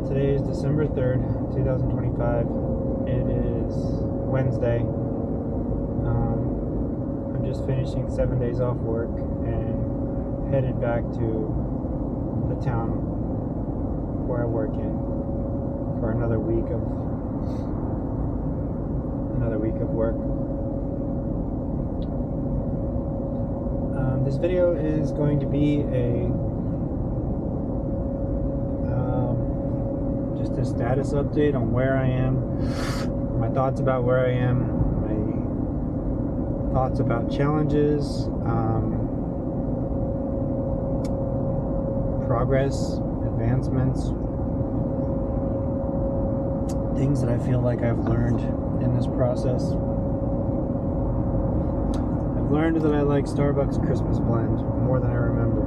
Today is December 3rd, 2025. It is Wednesday. I'm just finishing 7 days off work and headed back to the town where I work in for another week of work. This video is going to be just a status update on where I am, my thoughts about where I am, my thoughts about challenges, progress, advancements, things that I feel like I've learned in this process. I've learned that I like Starbucks Christmas blend more than I remember.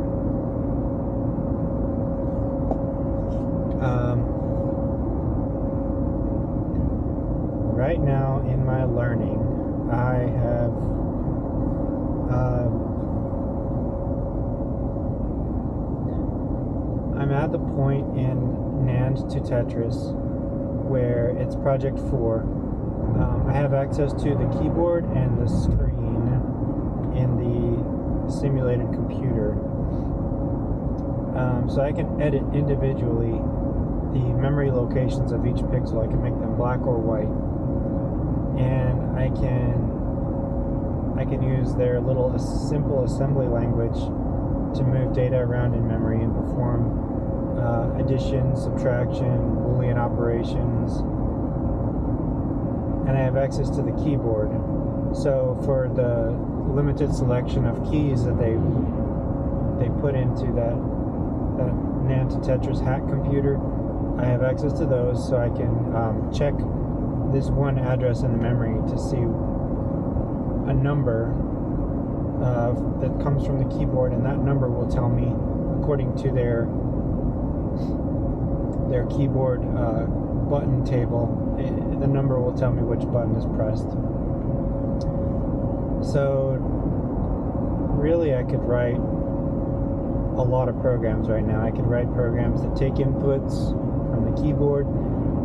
Right now in my learning, I'm at the point in NAND to Tetris where it's Project 4. I have access to the keyboard and the screen in the simulated computer. So I can edit individually the memory locations of each pixel. I can make them black or white. And I can use their little simple assembly language to move data around in memory and perform addition, subtraction, Boolean operations. And I have access to the keyboard. So for the limited selection of keys that they put into that NAND to Tetris hack computer, I have access to those, so I can check this one address in the memory to see a number that comes from the keyboard, and that number will tell me, according to their keyboard button table, the number will tell me which button is pressed. So really I could write a lot of programs right now. I could write programs that take inputs from the keyboard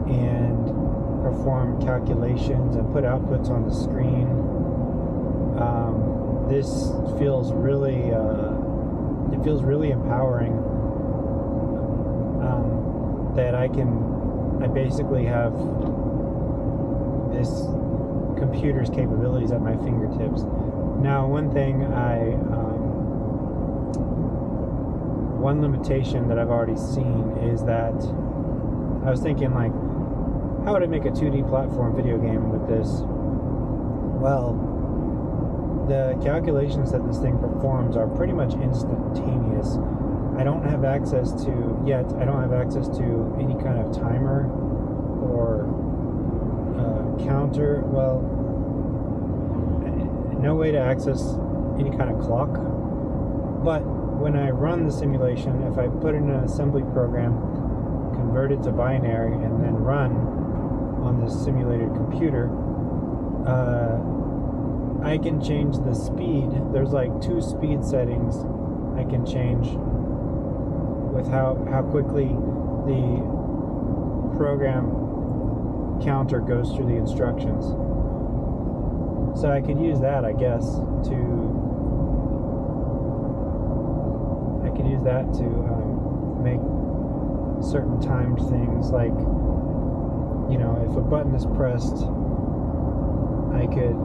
and perform calculations and put outputs on the screen. This feels really empowering. That I basically have this computer's capabilities at my fingertips. Now, one limitation that I've already seen is that I was thinking, like, how would I make a 2D platform video game with this? Well, the calculations that this thing performs are pretty much instantaneous. I don't have access to any kind of timer or counter. Well, no way to access any kind of clock. But when I run the simulation, if I put in an assembly program, convert it to binary, and then run on this simulated computer, I can change the speed. There's like 2 speed settings I can change with how quickly the program counter goes through the instructions. So I could use that, I guess, to make certain timed things, like, you know, if a button is pressed, I could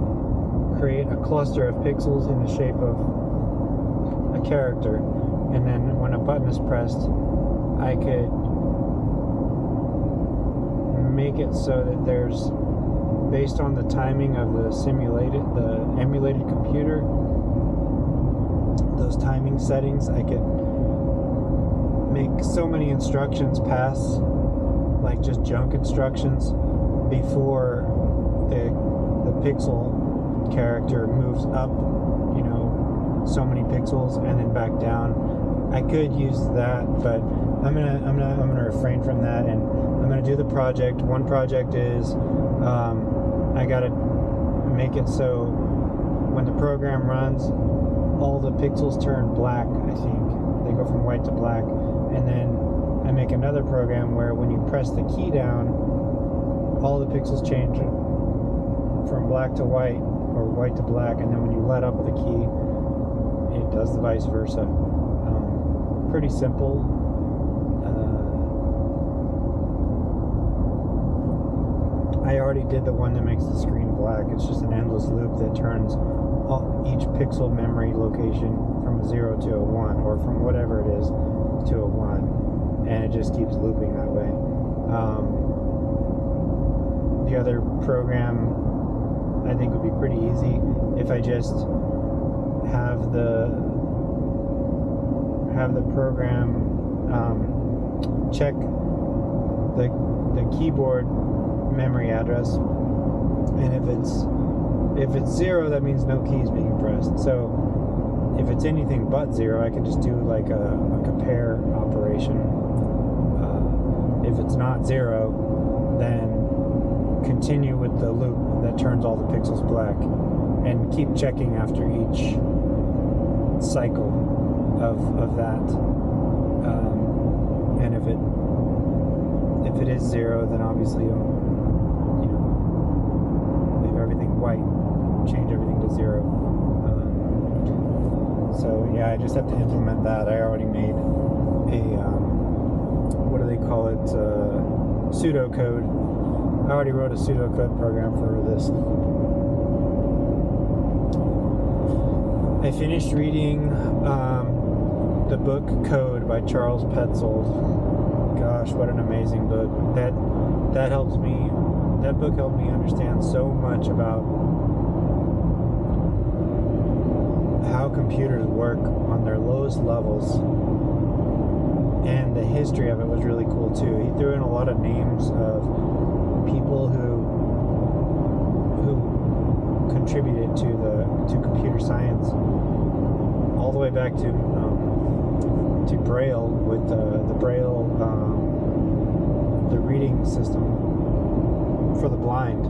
create a cluster of pixels in the shape of a character, and then when a button is pressed, I could make it so that there's, based on the timing of the emulated computer, those timing settings, I could make so many instructions pass, like just junk instructions, before the pixel character moves up, you know, so many pixels and then back down. I could use that, but I'm gonna refrain from that, and I'm gonna do the project. One project is I gotta make it so when the program runs, all the pixels turn black. I think they go from white to black, and then I make another program where when you press the key down, all the pixels change from black to white, or white to black, and then when you let up the key, it does the vice versa. Pretty simple. I already did the one that makes the screen black. It's just an endless loop that turns each pixel memory location from a 0 to a 1, or from whatever it is to a 1, and it just keeps looping that way. The other program I think would be pretty easy if I just have the program check the keyboard memory address, and if it's 0, that means no key is being pressed. So if it's anything but 0, I can just do like a compare operation. If it's not 0, then continue with the loop that turns all the pixels black, and keep checking after each cycle of that. And if it is 0, then obviously leave everything white, change everything to 0. So yeah, I just have to implement that. I already made a what do they call it? Pseudocode. I already wrote a pseudocode program for this. I finished reading the book Code by Charles Petzold. Gosh, what an amazing book. That book helped me understand so much about how computers work on their lowest levels, and the history of it was really cool too. He threw in a lot of names of people who contributed to computer science, all the way back to Braille, with the Braille, the reading system for the blind.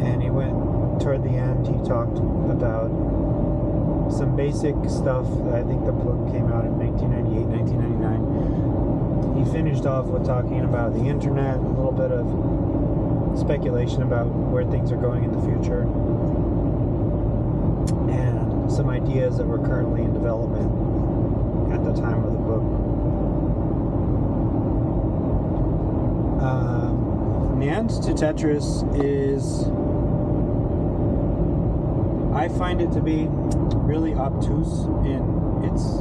And he went toward the end. He talked about some basic stuff. I think the book came out in 1998, 1999. He finished off with talking about the internet, a little bit of speculation about where things are going in the future, and some ideas that were currently in development at the time of the book. NAND to Tetris is, I find it to be really obtuse in its,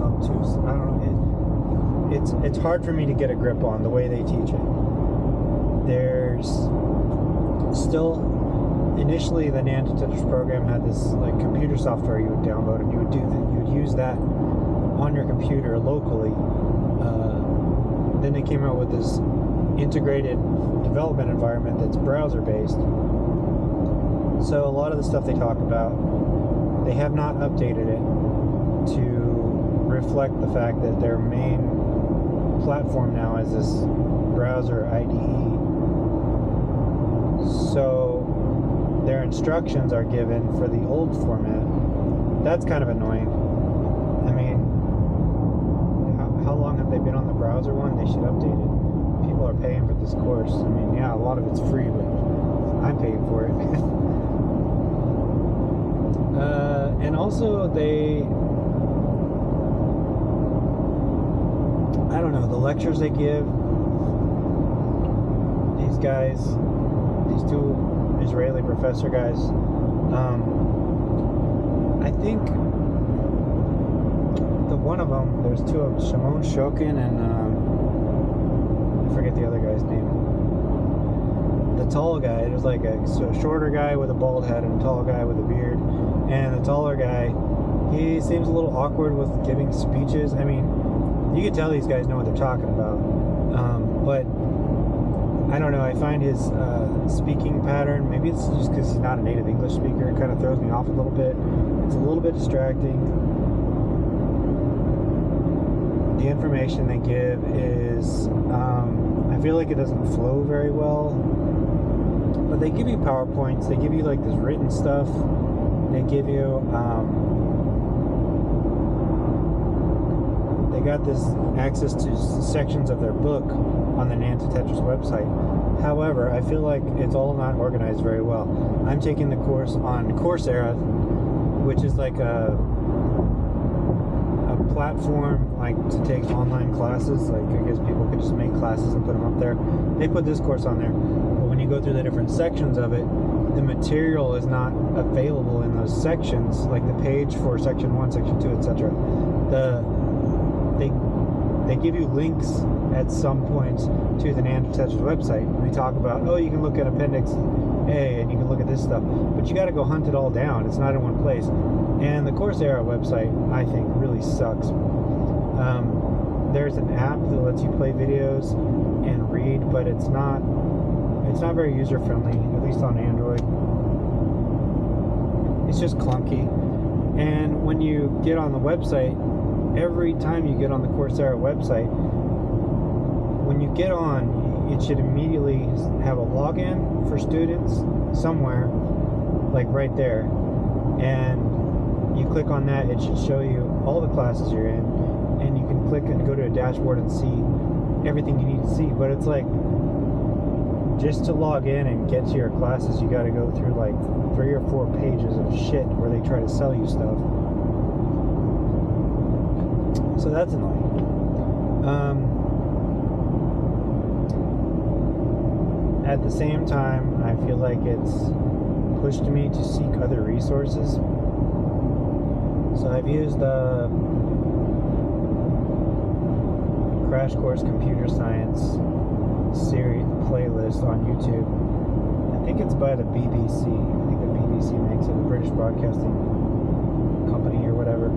obtuse, I don't know, it's hard for me to get a grip on the way they teach it. There's still, initially the NAND to Tetris program had this like computer software you would download, and you would use that on your computer locally. Then they came out with this integrated development environment that's browser based. So a lot of the stuff they talk about, they have not updated it to reflect the fact that their main platform now is this browser IDE. So their instructions are given for the old format. That's kind of annoying. I mean, how long have they been on the browser one? They should update it. People are paying for this course. I mean, yeah, a lot of it's free, but I'm paying for it. And also I don't know, the lectures they give, these guys, these two Israeli professor guys, I think one of them, there's two of them, Shimon Shokin and I forget the other guy's name. The tall guy, there's like a shorter guy with a bald head and a tall guy with a beard, and the taller guy, he seems a little awkward with giving speeches. I mean, you can tell these guys know what they're talking about, but I don't know, I find his speaking pattern, maybe it's just because he's not a native English speaker, it kind of throws me off a little bit. It's a little bit distracting. The information they give is, I feel like it doesn't flow very well, but they give you PowerPoints, they give you like this written stuff, they give you got this access to sections of their book on the Nantitetris website. However, I feel like it's all not organized very well. I'm taking the course on Coursera, which is like a platform like to take online classes. Like, I guess people could just make classes and put them up there. They put this course on there, but when you go through the different sections of it, the material is not available in those sections, like the page for section 1, section 2, etc. They give you links at some points to the Nantitetris website. And they talk about, oh, you can look at Appendix A and you can look at this stuff, but you got to go hunt it all down. It's not in one place. And the Coursera website, I think, really sucks. There's an app that lets you play videos and read, but it's not very user friendly, at least on Android. It's just clunky. And when you get on the website, every time you get on the Coursera website, when you get on, it should immediately have a login for students somewhere, like right there. And you click on that, it should show you all the classes you're in, and you can click and go to a dashboard and see everything you need to see. But it's like, just to log in and get to your classes, you got to go through like 3 or 4 pages of shit where they try to sell you stuff. So that's annoying. At the same time, I feel like it's pushed me to seek other resources. So I've used the Crash Course Computer Science series playlist on YouTube. I think it's by the BBC. I think the BBC makes it, the British Broadcasting Company or whatever.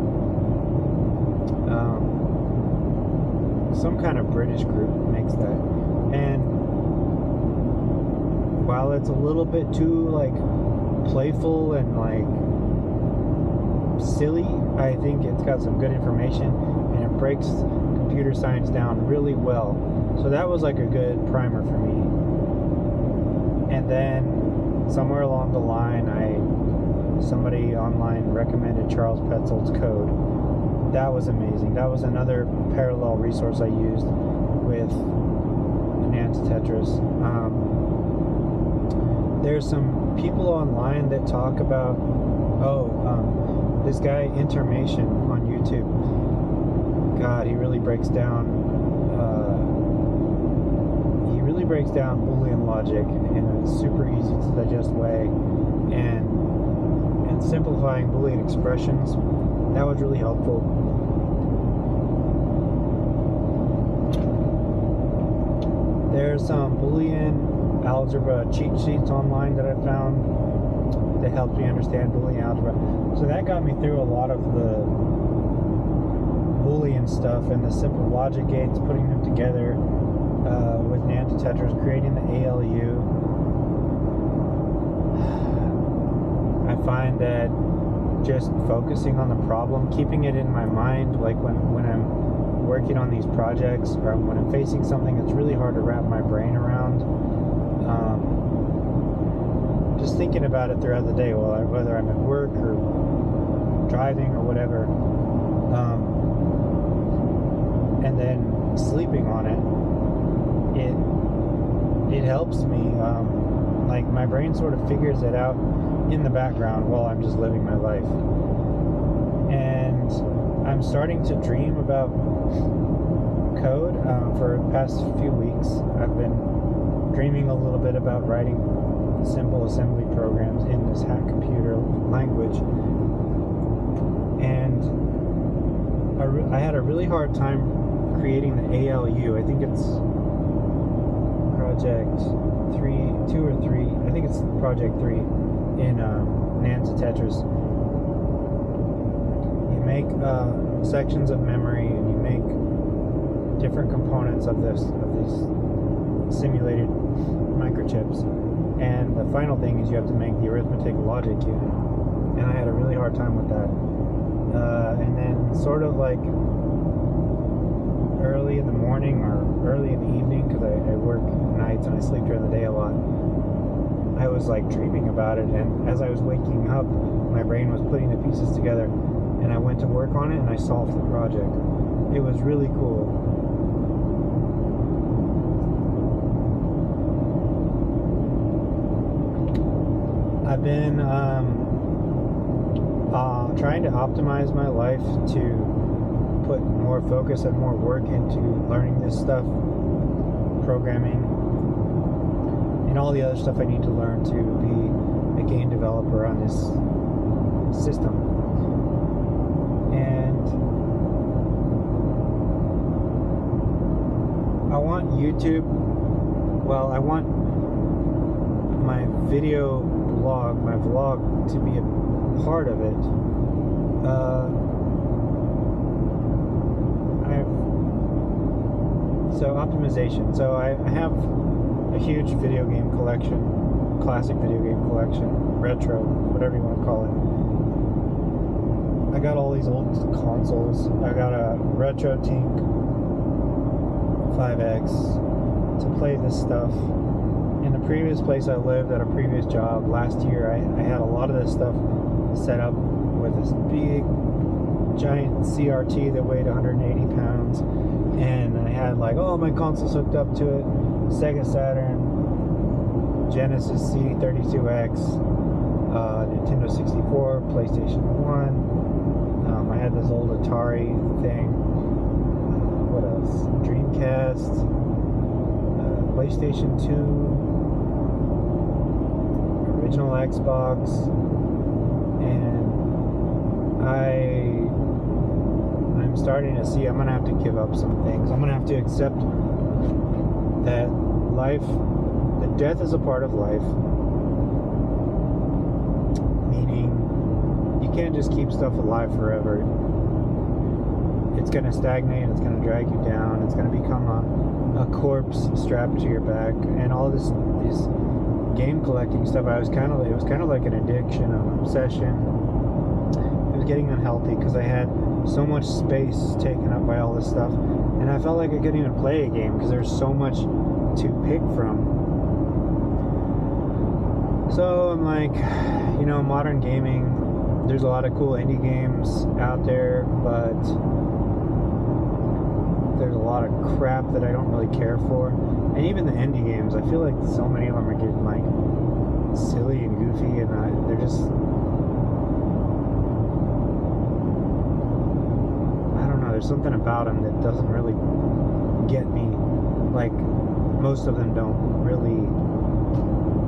Some kind of British group makes that. And while it's a little bit too like playful and like silly, I think it's got some good information and it breaks computer science down really well. So that was like a good primer for me. And then somewhere along the line, somebody online recommended Charles Petzold's code. That was amazing. That was another parallel resource I used with Nantitetris. There's some people online that talk about, this guy Inspirational on YouTube. God, he really breaks down Boolean logic in a super easy to digest way, and simplifying Boolean expressions. That was really helpful. There's some Boolean algebra cheat sheets online that I found that helped me understand Boolean algebra. So that got me through a lot of the Boolean stuff and the simple logic gates, putting them together with Nantitetris, creating the ALU. I find that just focusing on the problem, keeping it in my mind, like when I'm working on these projects or when I'm facing something that's really hard to wrap my brain around, just thinking about it throughout the day, whether I'm at work or driving or whatever, and then sleeping on it, it helps me. Like my brain sort of figures it out in the background while I'm just living my life. And I'm starting to dream about code. For the past few weeks, I've been dreaming a little bit about writing simple assembly programs in this hack computer language. And I had a really hard time creating the ALU. I think it's project 2 or 3. I think it's project 3 in Nantitetris. You make sections of memory, and you make different components of these simulated microchips. And the final thing is you have to make the arithmetic logic unit. And I had a really hard time with that. And then sort of like early in the morning or early in the evening, because I work nights and I sleep during the day a lot, I was like dreaming about it, and as I was waking up, my brain was putting the pieces together, and and I went to work on it and I solved the project. It was really cool. I've been trying to optimize my life to put more focus and more work into learning this stuff, programming, and all the other stuff I need to learn to be a game developer on this system. And I want YouTube, well, I want my video blog, my vlog, to be a part of it. So optimization. So I have a huge video game collection, classic video game collection, retro, whatever you want to call it. I got all these old consoles. I got a Retro Tink 5X to play this stuff. In the previous place I lived at a previous job last year, I had a lot of this stuff set up with this big giant CRT that weighed 180 pounds, and I had like all my consoles hooked up to it: Sega Saturn, Genesis CD32X, Nintendo 64, PlayStation 1. I had this old Atari thing. What else? Dreamcast, PlayStation 2, original Xbox, and I'm starting to see I'm gonna have to give up some things. I'm gonna have to accept that that death is a part of life, meaning you can't just keep stuff alive forever. It's gonna stagnate, it's gonna drag you down, it's gonna become a corpse strapped to your back. And all this game collecting stuff, it was kind of like an addiction, an obsession. It was getting unhealthy because I had so much space taken up by all this stuff, and I felt like I couldn't even play a game because there's so much to pick from. So I'm like, modern gaming, there's a lot of cool indie games out there, but there's a lot of crap that I don't really care for. And even the indie games, I feel like so many of them are getting like silly and goofy, and they're just, I don't know, there's something about them that doesn't really get me. Like, most of them don't really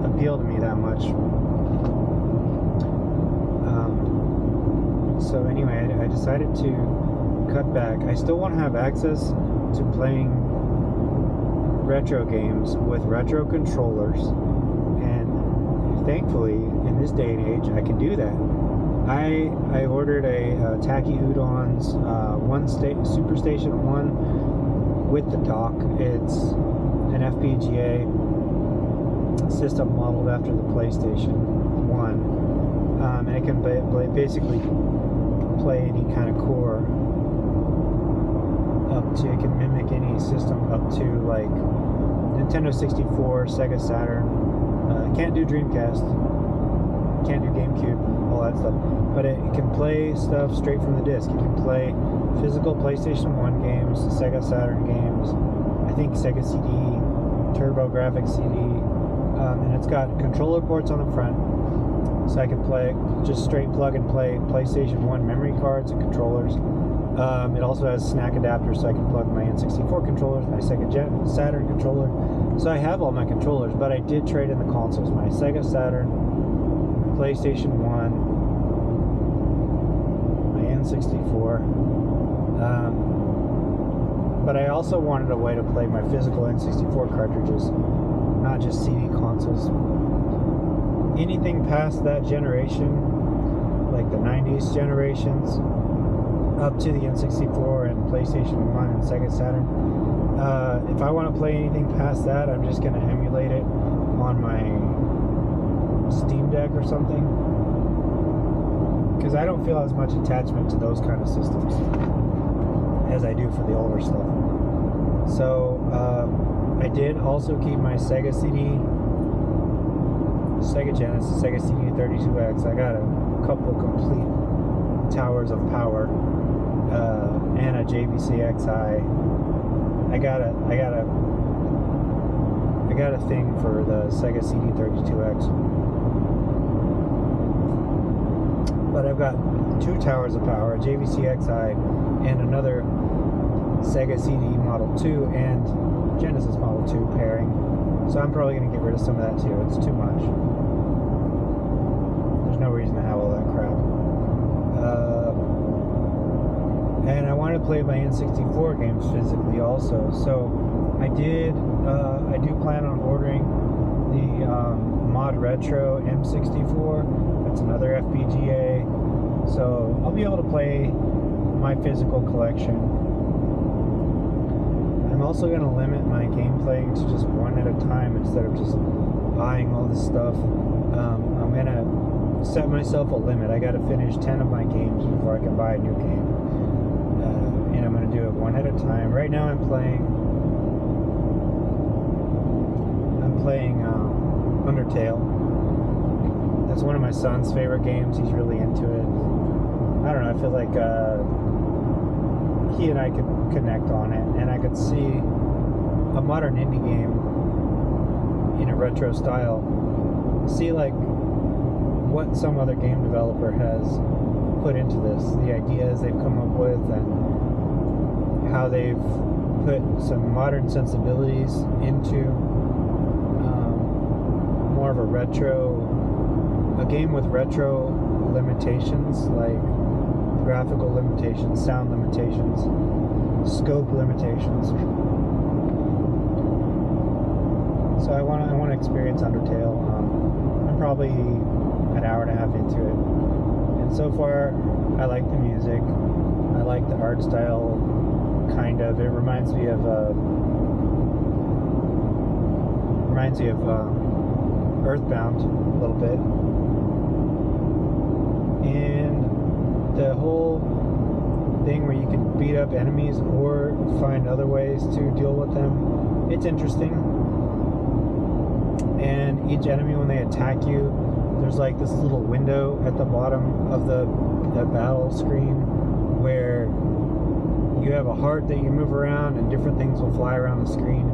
appeal to me that much. So anyway, I decided to cut back. I still want to have access to playing retro games with retro controllers, and thankfully in this day and age I can do that. I ordered a Taki Udon's Super Station 1 with the dock. It's an FPGA system modeled after the PlayStation 1, and it can basically play any kind of core up to, it can mimic any system up to like Nintendo 64, Sega Saturn. Can't do Dreamcast, can't do GameCube, all that stuff, but it can play stuff straight from the disc. It can play physical PlayStation 1 games, Sega Saturn games, I think Sega CD, TurboGrafx CD, and it's got controller ports on the front, so I can play just straight plug and play PlayStation 1 memory cards and controllers. It also has snack adapters, so I can plug my N64 controllers, my Sega Saturn controller. So I have all my controllers, but I did trade in the consoles: my Sega Saturn, my PlayStation 1, my N64. But I also wanted a way to play my physical N64 cartridges, not just CD consoles. Anything past that generation, like the 90s generations, up to the N64 and PlayStation 1 and Sega Saturn. If I want to play anything past that, I'm just going to emulate it on my Steam Deck or something, because I don't feel as much attachment to those kind of systems as I do for the older stuff. So I did also keep my Sega CD, Sega Genesis, Sega CD32X. I got a couple complete towers of power, and a JVC XI. I got a thing for the Sega CD32X. But I've got 2 towers of power, a JVC XI, and another Sega CD Model 2 and Genesis Model 2 pairing. So I'm probably going to get rid of some of that too. It's too much. There's no reason to have all that crap. And I wanted to play my N64 games physically also. So I do plan on ordering the Mod Retro M64. That's another FPGA. So I'll be able to play my physical collection. I'm also going to limit my gameplay to just one at a time instead of just buying all this stuff. I'm going to set myself a limit. I got to finish 10 of my games before I can buy a new game. And I'm going to do it one at a time. Right now I'm playing Undertale. That's one of my son's favorite games. He's really into it. I don't know, I feel like he and I could connect on it, and I could see a modern indie game in a retro style, see like what some other game developer has put into this, the ideas they've come up with, and how they've put some modern sensibilities into more of a game with retro limitations, like graphical limitations, sound limitations, scope limitations. So I want to experience Undertale. I'm probably an hour and a half into it, and so far I like the music. I like the art style. Kind of. It reminds me of Earthbound a little bit. And the whole thing where you can beat up enemies or find other ways to deal with them, it's interesting. And each enemy, when they attack you, there's like this little window at the bottom of the battle screen where you have a heart that you move around and different things will fly around the screen.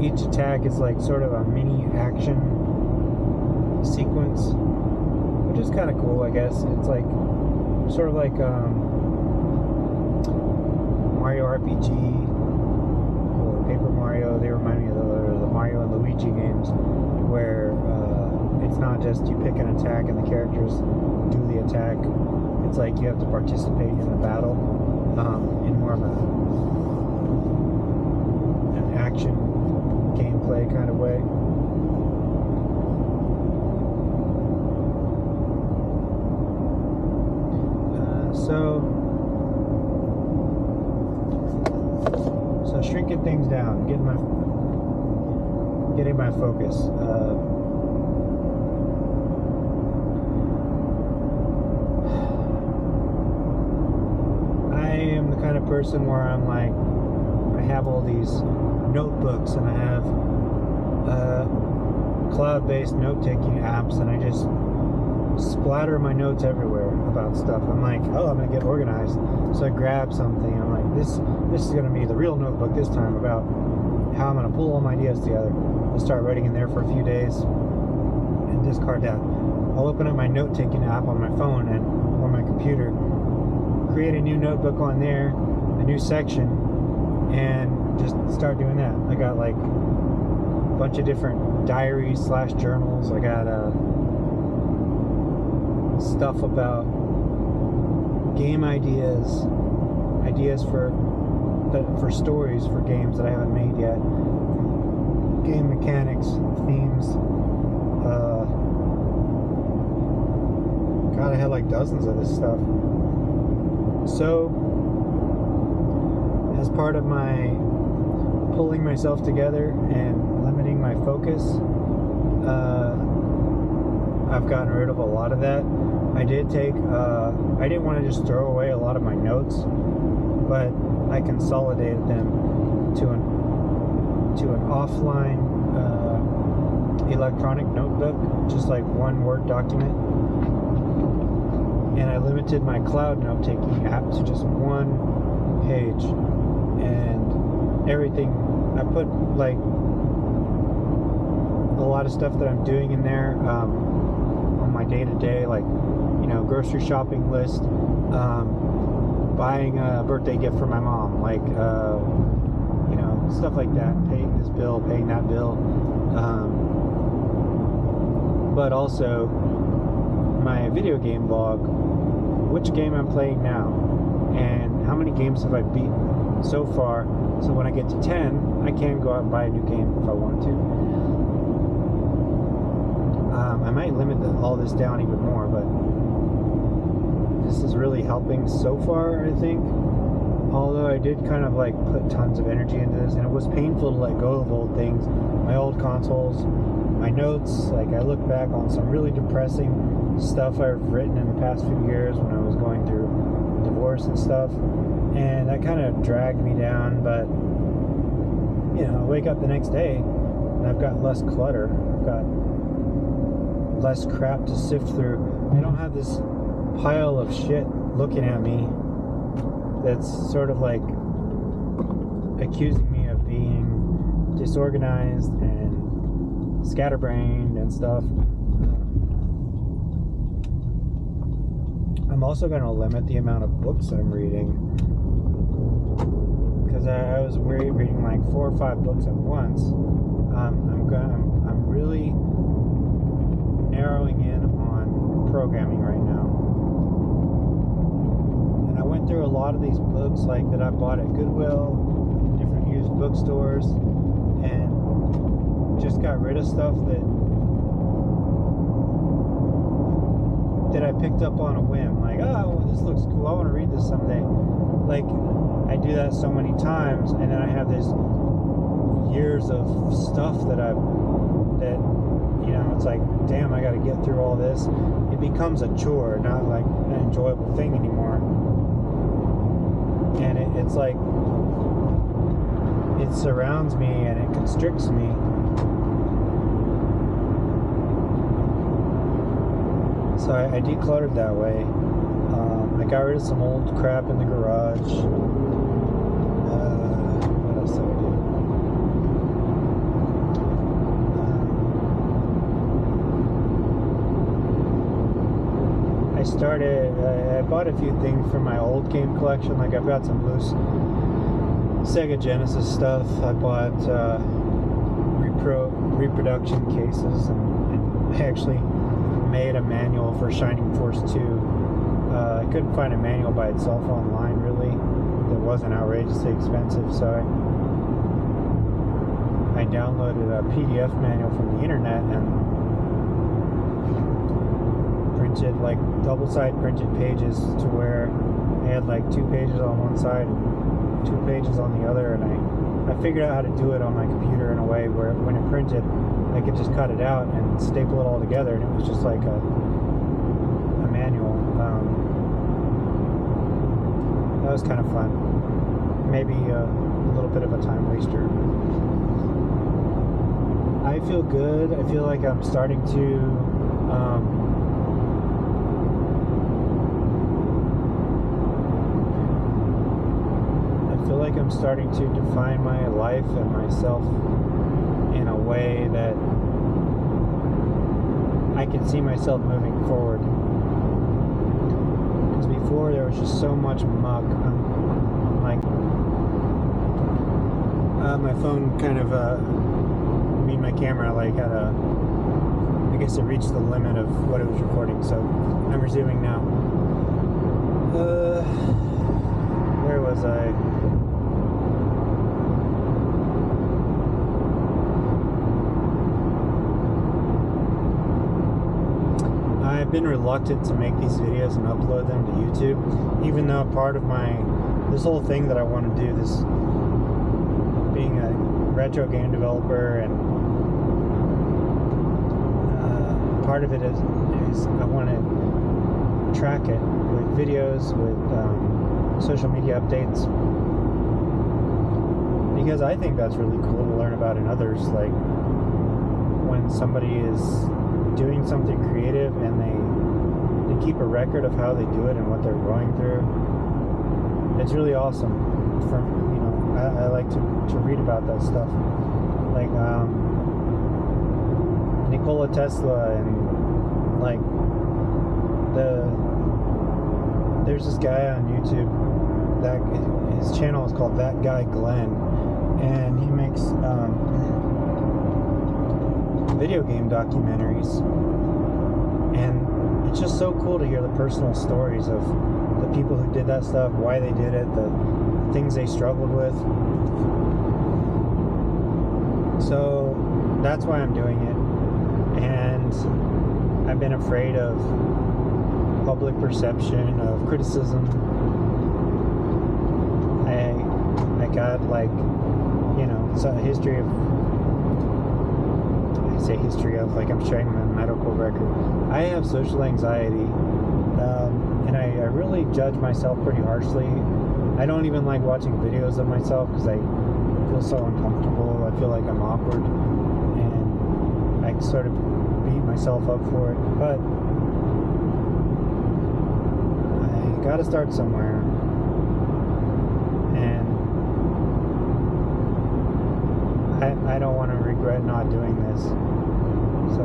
Each attack is like sort of a mini action sequence, which is kind of cool, I guess. It's like sort of like Mario RPG or Paper Mario. They remind me of the Mario and Luigi games, where it's not just you pick an attack and the characters do the attack. It's like you have to participate in the battle in more of an action gameplay kind of way. So shrinking things down, getting my focus. I am the kind of person where I'm like, I have all these notebooks and I have cloud-based note-taking apps, and I just splatter my notes everywhere about stuff. I'm like, oh, I'm gonna get organized. So I grab something. I'm like, this is gonna be the real notebook this time, about how I'm gonna pull all my ideas together. I'll start writing in there for a few days and discard that. I'll open up my note-taking app on my phone and or my computer, create a new notebook on there, a new section, and just start doing that. I got like a bunch of different diaries / journals. I got stuff about game ideas for stories for games that I haven't made yet, game mechanics, themes. God, I had like dozens of this stuff. So as part of my pulling myself together and limiting my focus, I've gotten rid of a lot of that. I did take, I didn't want to just throw away a lot of my notes, but I consolidated them to an offline electronic notebook, just like one Word document. and I limited my cloud note-taking app to just one page, and everything I put, like, a lot of stuff that I'm doing in there on my day-to-day, like, you know, grocery shopping list, buying a birthday gift for my mom, like, you know, stuff like that, paying this bill, paying that bill, but also my video game log, which game I'm playing now, and how many games have I beaten so far, so when I get to 10, I can go out and buy a new game if I want to. I might limit all this down even more, but this is really helping so far, I think. Although I did kind of like put tons of energy into this, and it was painful to let go of old things, my old consoles, my notes. Like, I look back on some really depressing stuff I've written in the past few years when I was going through divorce and stuff, and that kind of dragged me down. But, you know, I wake up the next day and I've got less clutter, I've got less crap to sift through. I don't have this pile of shit looking at me that's sort of like accusing me of being disorganized and scatterbrained and stuff. I'm also going to limit the amount of books I'm reading, because I was reading like 4 or 5 books at once. I'm really narrowing in on programming right now. And I went through a lot of these books, like, that I bought at Goodwill, different used bookstores, and just got rid of stuff that I picked up on a whim. Like, oh, well, this looks cool, I want to read this someday. Like, I do that so many times, and then I have this years of stuff that you know, it's like, damn, I got to get through all this. It becomes a chore, not like an enjoyable thing anymore. And it's like, it surrounds me and it constricts me. So I decluttered that way. I got rid of some old crap in the garage. What else did I do? I bought a few things from my old game collection. Like, I've got some loose Sega Genesis stuff. I bought reproduction cases, and I actually made a manual for Shining Force 2. I couldn't find a manual by itself online, really, that wasn't outrageously expensive, so I downloaded a PDF manual from the internet and printed, like, double-side printed pages to where I had like 2 pages on one side and 2 pages on the other, and I figured out how to do it on my computer in a way where when it printed, I could just cut it out and staple it all together, and it was just like a manual. That was kind of fun. Maybe a little bit of a time waster. I feel good. I feel like I'm starting to I'm starting to define my life and myself in a way that I can see myself moving forward. Because before there was just so much muck. I'm like, my phone kind of, my camera, like, had I guess it reached the limit of what it was recording, so I'm resuming now. Where was I? I've been reluctant to make these videos and upload them to YouTube, even though part of this whole thing that I want to do, this being a retro game developer, and part of it is I want to track it with videos, with social media updates, because I think that's really cool to learn about in others. Like, when somebody is doing something creative and they to keep a record of how they do it and what they're going through. It's really awesome. I like to read about that stuff. Like Nikola Tesla, and like there's this guy on YouTube that his channel is called That Guy Glenn, and he makes video game documentaries, and it's just so cool to hear the personal stories of the people who did that stuff, why they did it, the things they struggled with. So that's why I'm doing it. And I've been afraid of public perception, of criticism. I got it's a history of, like I'm sharing my medical record. I have social anxiety, and I really judge myself pretty harshly. I don't even like watching videos of myself because I feel so uncomfortable. I feel like I'm awkward, and I sort of beat myself up for it. But I gotta start somewhere, and I don't want to regret not doing this. So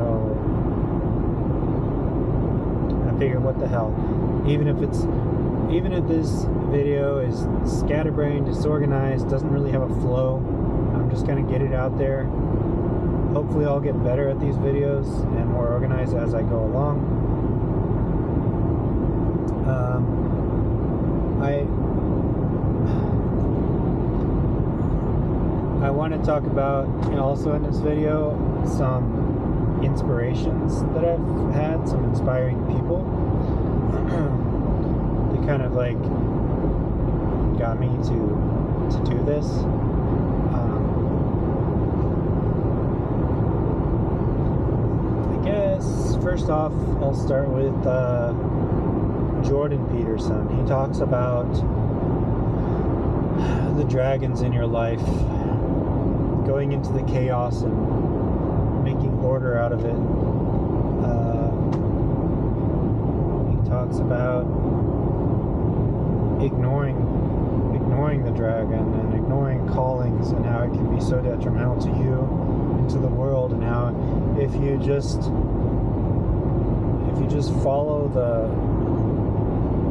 I figured, what the hell? Even if this video is scatterbrained, disorganized, doesn't really have a flow, I'm just gonna get it out there. Hopefully I'll get better at these videos and more organized as I go along. I want to talk about, also in this video, some inspirations that I've had, some inspiring people. They kind of like got me to do this. I guess first off, I'll start with Jordan Peterson. He talks about the dragons in your life, going into the chaos and making order out of it. He talks about ignoring the dragon and ignoring callings, and how it can be so detrimental to you and to the world, and how if you just follow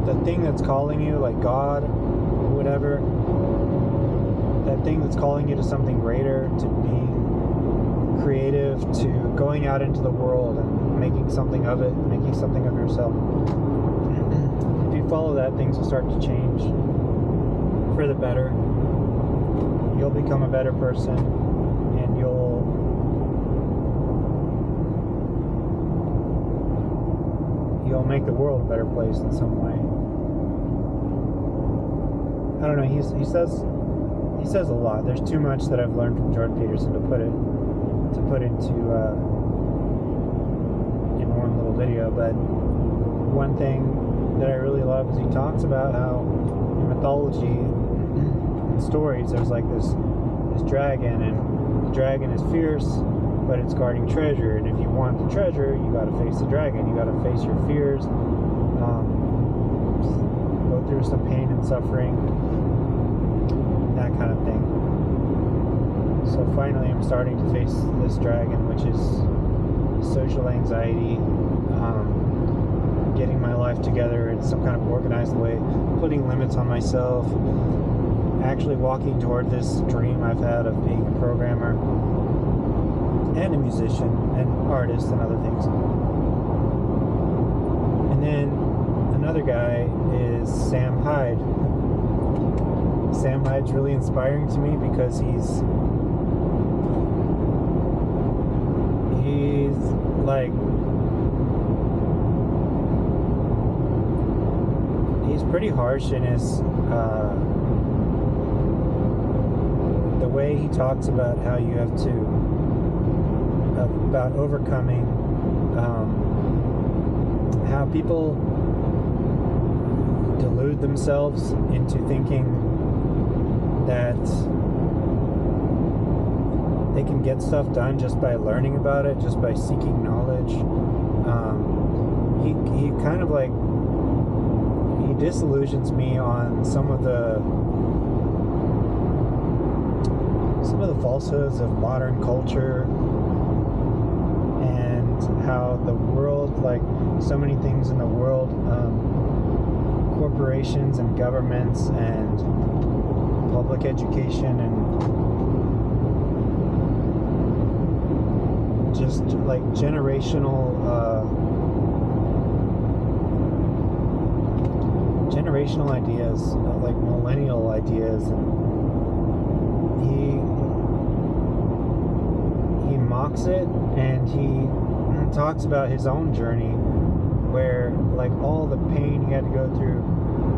the thing that's calling you, like God or whatever, that thing that's calling you to something greater, to being creative, to going out into the world and making something of it, making something of yourself. If you follow that, things will start to change for the better. You'll become a better person, and you'll make the world a better place in some way. I don't know, he says a lot. There's too much that I've learned from Jordan Peterson to put into in one little video. But one thing that I really love is he talks about how in mythology and stories, there's like this dragon, and the dragon is fierce, but it's guarding treasure. And if you want the treasure, you got to face the dragon. You got to face your fears, go through some pain and suffering, that kind of thing. So finally I'm starting to face this dragon, which is social anxiety, getting my life together in some kind of organized way, putting limits on myself, actually walking toward this dream I've had of being a programmer and a musician and artist and other things. And then another guy is Sam Hyde. Sam Hyde's really inspiring to me because he's pretty harsh in his the way he talks about how you have to about overcoming how people delude themselves into thinking that they can get stuff done just by learning about it, just by seeking knowledge. he kind of like, he disillusions me on some of the falsehoods of modern culture, and how the world, like so many things in the world, corporations and governments and public education and just like generational ideas, like millennial ideas, and he mocks it, and he talks about his own journey, where like all the pain he had to go through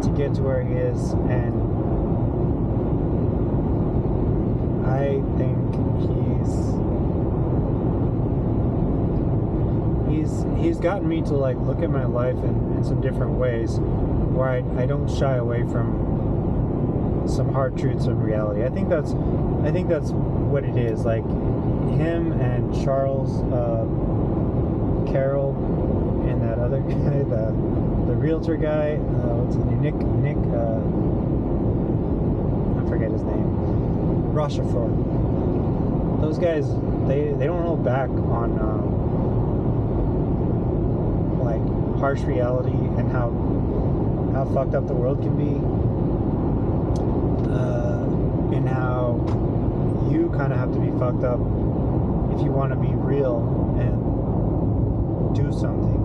to get to where he is, and I think he's gotten me to like look at my life in some different ways, where I don't shy away from some hard truths of reality. I think that's what it is. Like him and Charles Carroll and that other guy, the realtor guy, what's his name? Nick I forget his name. Rochefort. Those guys, they don't hold back on like harsh reality and how fucked up the world can be, and how you kind of have to be fucked up if you want to be real and do something.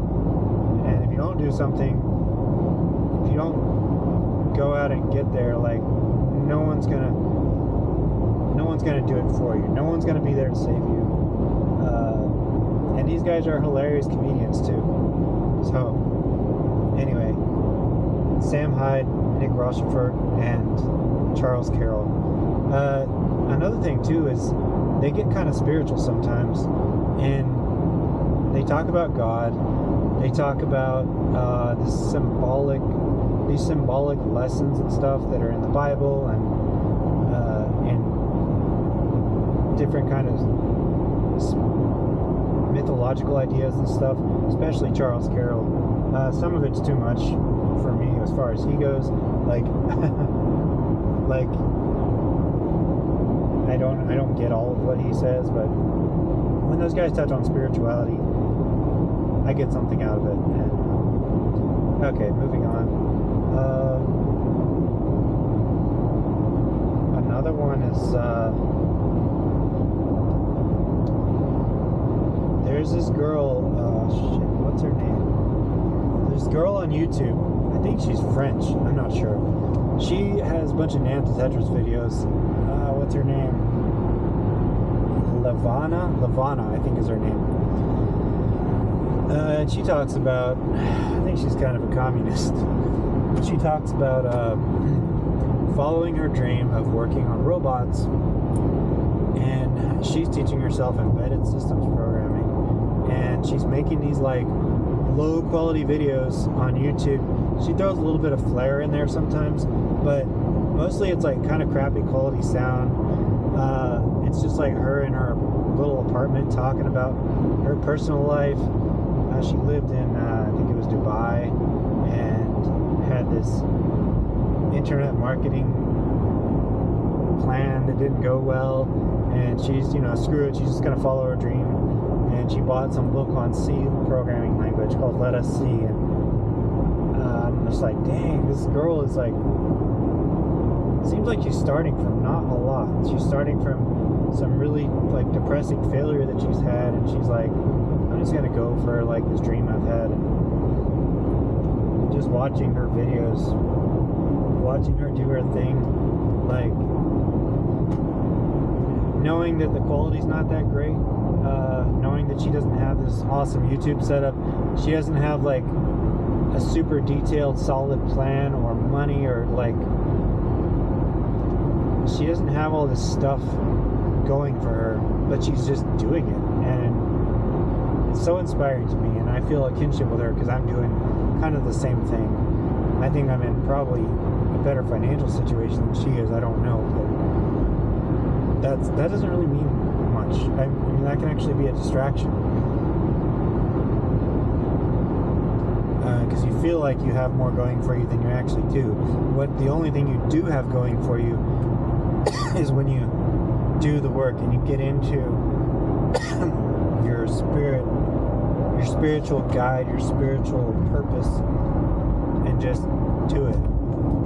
And if you don't do something, if you don't go out and get there, like no one's gonna do it for you. No one's gonna be there to save you. And these guys are hilarious comedians too. So anyway, Sam Hyde, Nick Rochefort, and Charles Carroll. Another thing too is they get kind of spiritual sometimes, and they talk about God. They talk about these symbolic lessons and stuff that are in the Bible, and different kind of mythological ideas and stuff. Especially Charles Carroll. Some of it's too much for me as far as he goes. Like, like I don't get all of what he says, but when those guys touch on spirituality, I get something out of it. And, okay, moving on. Another one is there's this girl. Shit, what's her name? There's this girl on YouTube. I think she's French. I'm not sure. She has a bunch of Nan Tetris videos. What's her name? Lavana, I think is her name. And she talks about, I think she's kind of a communist. She talks about following her dream of working on robots, and she's teaching herself embedded systems programming, and she's making these like low quality videos on YouTube. She throws a little bit of flair in there sometimes, but mostly it's like kind of crappy quality sound. It's just like her in her little apartment talking about her personal life. She lived in, I think it was Dubai, and had this internet marketing plan that didn't go well, and she's, screw it, she's just going to follow her dream, and she bought some book on C programming language called Let Us See, and I'm just like, dang, this girl is like, seems like she's starting from not a lot. She's starting from some really like depressing failure that she's had, and she's like, I'm just gonna go for like this dream I've had. And just watching her videos, watching her do her thing, like knowing that the quality's not that great, knowing that she doesn't have this awesome YouTube setup, she doesn't have like a super detailed solid plan or money, or like she doesn't have all this stuff going for her, but she's just doing it, and it's so inspiring to me, and I feel a kinship with her because I'm doing kind of the same thing. I think I'm in probably a better financial situation than she is. I don't know, but that doesn't really mean much. I mean, that can actually be a distraction. because you feel like you have more going for you than you actually do. The only thing you do have going for you is when you do the work and you get into your spirit, your spiritual guide, your spiritual purpose, and just do it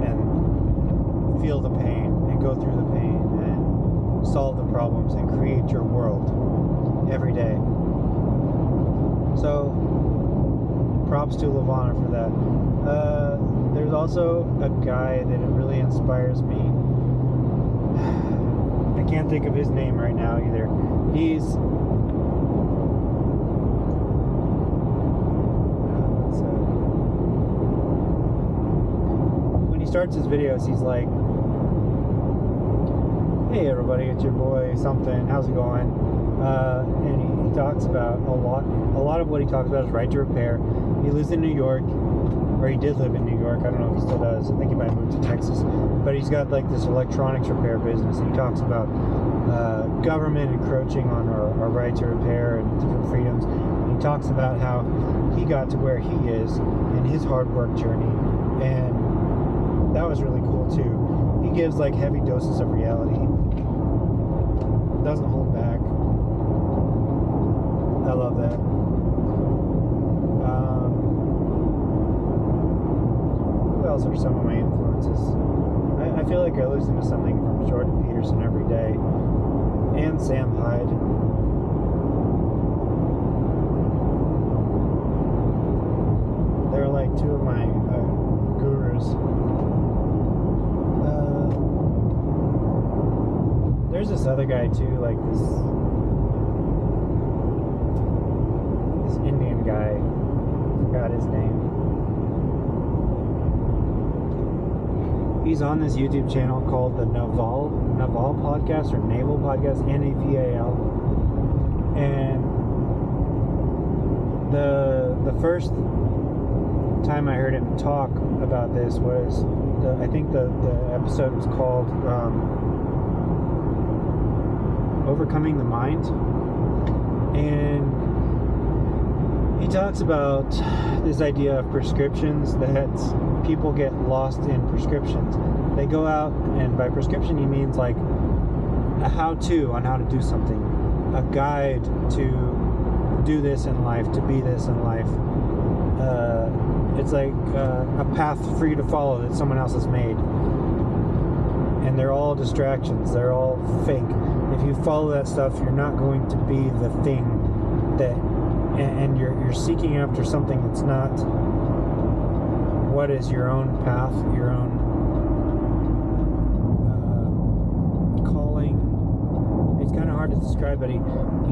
and feel the pain and go through the pain and solve the problems and create your world every day. So props to Levana for that. There's also a guy that really inspires me. I can't think of his name right now either. When he starts his videos, he's like, "Hey everybody, it's your boy something, how's it going?" And he talks about a lot of what he talks about is right to repair. He lives in New York, or he did live in New York. I don't know if he still does. I think he might have moved to Texas. But he's got like this electronics repair business, and he talks about government encroaching on our right to repair and different freedoms. And he talks about how he got to where he is in his hard work journey, and that was really cool too. He gives like heavy doses of reality. Doesn't hold back. I love that. Who else are some of my influences? I feel like I listen to something from Jordan Peterson every day, and Sam Hyde. They're like two of my gurus. There's this other guy too, like this Indian guy. Forgot his name. He's on this YouTube channel called the Naval Podcast, or Naval Podcast, Naval. And the first time I heard him talk about this was I think the episode was called Overcoming the Mind, and he talks about this idea of prescriptions, that people get lost in prescriptions. They go out, and by prescription he means like a how-to on how to do something, a guide to do this in life, to be this in life. It's like a path for you to follow that someone else has made, and they're all distractions, they're all fake. If you follow that stuff, you're not going to be the thing that, and you're seeking after something that's not what is your own path, your own calling. It's kind of hard to describe, but he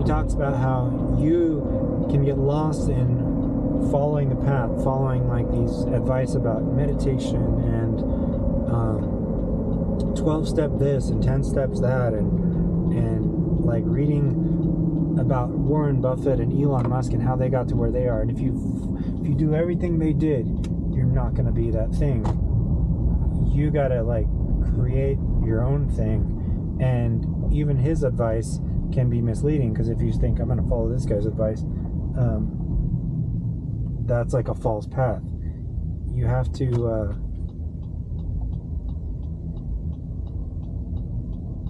talks about how you can get lost in following the path, following like these advice about meditation and 12 step this and 10 steps that, and like reading about Warren Buffett and Elon Musk and how they got to where they are. And if you do everything they did, you're not going to be that thing. You got to like create your own thing. And even his advice can be misleading, because if you think, I'm going to follow this guy's advice, that's like a false path. You have to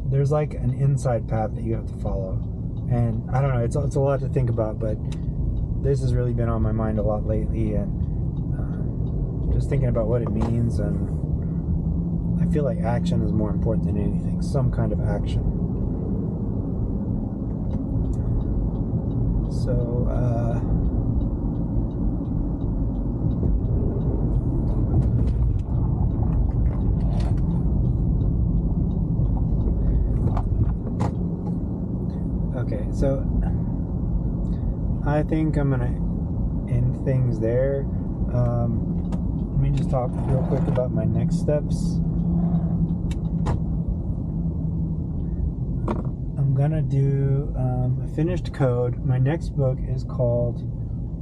there's like an inside path that you have to follow. And I don't know, it's a lot to think about, but this has really been on my mind a lot lately, and just thinking about what it means. And I feel like action is more important than anything, some kind of action. So okay, so I think I'm gonna end things there. Let me just talk real quick about my next steps. I'm gonna do a finished code. My next book is called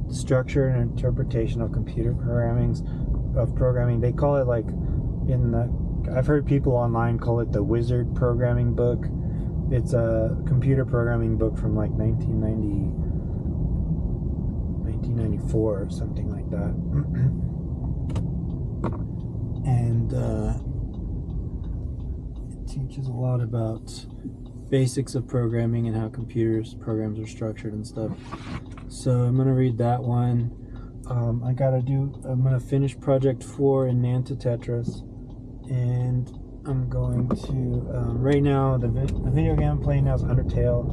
The Structure and Interpretation of Computer Programming. They call it like I've heard people online call it the Wizard Programming Book. It's a computer programming book from like 1994 or something like like that. And it teaches a lot about basics of programming and how programs are structured and stuff. So I'm gonna read that one. I'm gonna finish project 4 in Nanta Tetris, and I'm going to right now the video game I'm playing now is Undertale.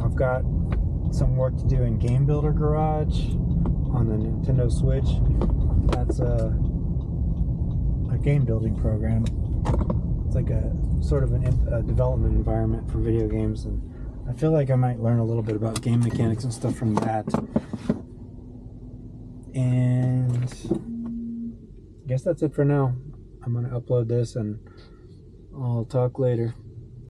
I've got some work to do in Game Builder Garage on the Nintendo Switch. That's a game building program. It's like a sort of a development environment for video games, and I feel like I might learn a little bit about game mechanics and stuff from that. And I guess that's it for now. I'm going to upload this and I'll talk later.